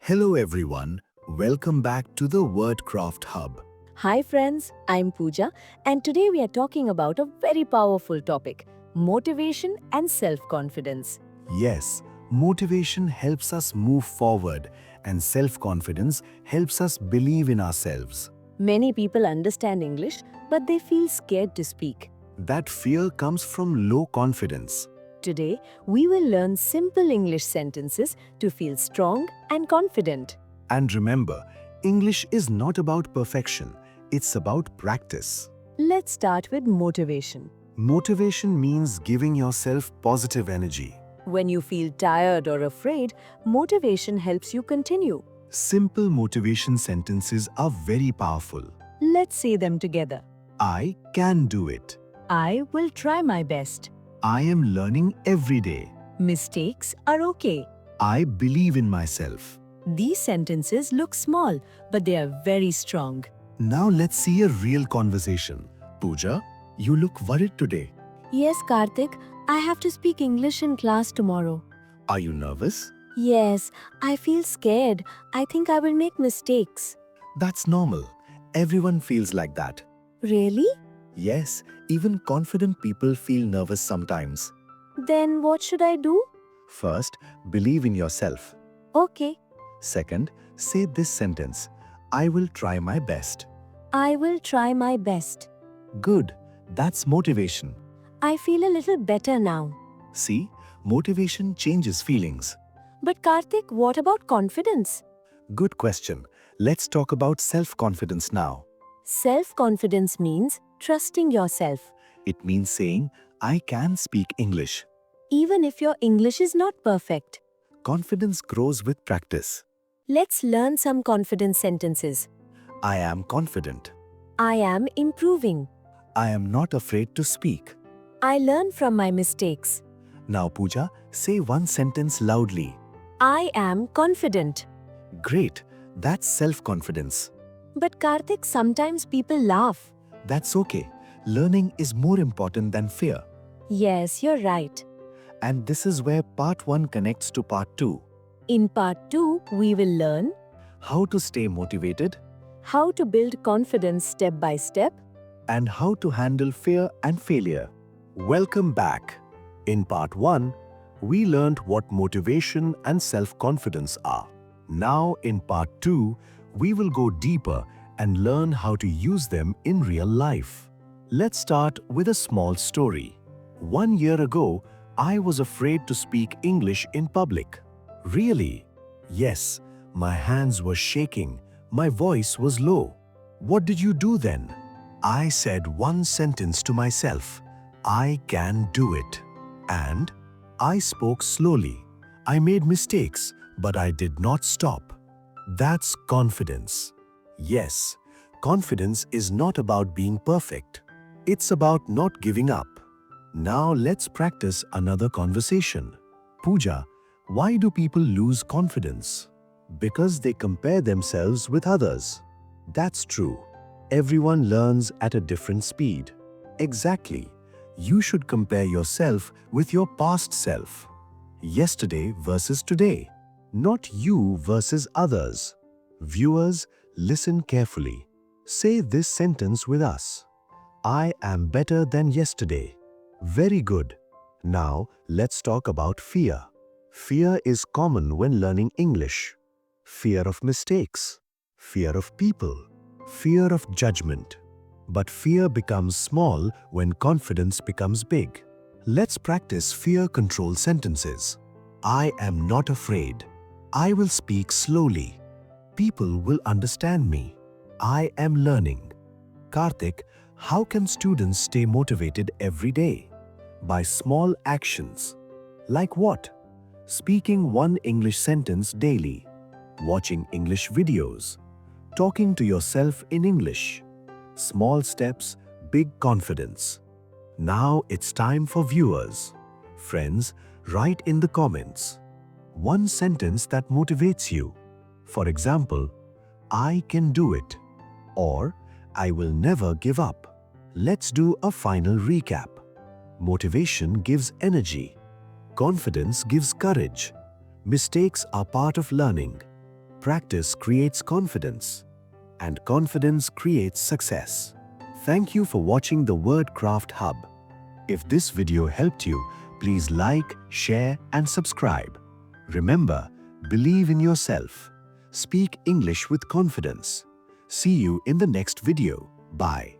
Hello everyone, welcome back to the Wordcraft Hub. Hi friends, I'm Pooja and today we are talking about a very powerful topic, motivation and self-confidence. Yes, motivation helps us move forward and self-confidence helps us believe in ourselves. Many people understand English but they feel scared to speak. That fear comes from low confidence. Today, we will learn simple English sentences to feel strong and confident. And remember, English is not about perfection, it's about practice. Let's start with motivation. Motivation means giving yourself positive energy. When you feel tired or afraid, motivation helps you continue. Simple motivation sentences are very powerful. Let's say them together. I can do it. I will try my best. I am learning every day. Mistakes are okay. I believe in myself. These sentences look small, but they are very strong. Now let's see a real conversation. Pooja, you look worried today. Yes, Karthik, I have to speak English in class tomorrow. Are you nervous? Yes, I feel scared. I think I will make mistakes. That's normal. Everyone feels like that. Really? Yes, even confident people feel nervous sometimes. Then what should I do? First, believe in yourself. Okay, Second, say this sentence. I will try my best. I will try my best. Good. That's motivation. I feel a little better now. See, motivation changes feelings. But Karthik, what about confidence? Good question. Let's talk about self-confidence now. Self-confidence means trusting yourself, It means saying, I can speak English. even if your English is not perfect. Confidence grows with practice. Let's learn some confidence sentences. I am confident. I am improving. I am not afraid to speak. I learn from my mistakes. Now, Pooja, say one sentence loudly. I am confident. Great. That's self-confidence. But Karthik, sometimes people laugh. That's okay. Learning is more important than fear. Yes, you're right. And this is where part 1 connects to part 2. In part 2, we will learn How to stay motivated how to build confidence step by step. and how to handle fear and failure. Welcome back. In part 1, we learned what motivation and self-confidence are. Now in part 2, we will go deeper and learn how to use them in real life. Let's start with a small story. 1 year ago, I was afraid to speak English in public. Really? Yes, my hands were shaking. My voice was low. What did you do then? I said one sentence to myself. I can do it. And I spoke slowly. I made mistakes, but I did not stop. That's confidence. Yes, confidence is not about being perfect. It's about not giving up. Now let's practice another conversation. Pooja, why do people lose confidence? Because they compare themselves with others. That's true. Everyone learns at a different speed. Exactly. You should compare yourself with your past self. Yesterday versus today. Not you versus others. Viewers, listen carefully. Say this sentence with us. I am better than yesterday. Very good. Now, let's talk about fear. Fear is common when learning English. Fear of mistakes, fear of people, fear of judgment. But fear becomes small when confidence becomes big. Let's practice fear control sentences. I am not afraid. I will speak slowly. People will understand me. I am learning. Karthik, how can students stay motivated every day? By small actions. Like what? Speaking one English sentence daily. Watching English videos. Talking to yourself in English. Small steps, big confidence. Now it's time for viewers. Friends, write in the comments. One sentence that motivates you. For example, I can do it. Or, I will never give up. Let's do a final recap. Motivation gives energy. Confidence gives courage. Mistakes are part of learning. Practice creates confidence, and confidence creates success. Thank you for watching the WordCraft Hub. If this video helped you, please like, share, and subscribe. Remember, believe in yourself. Speak English with confidence. See you in the next video. Bye.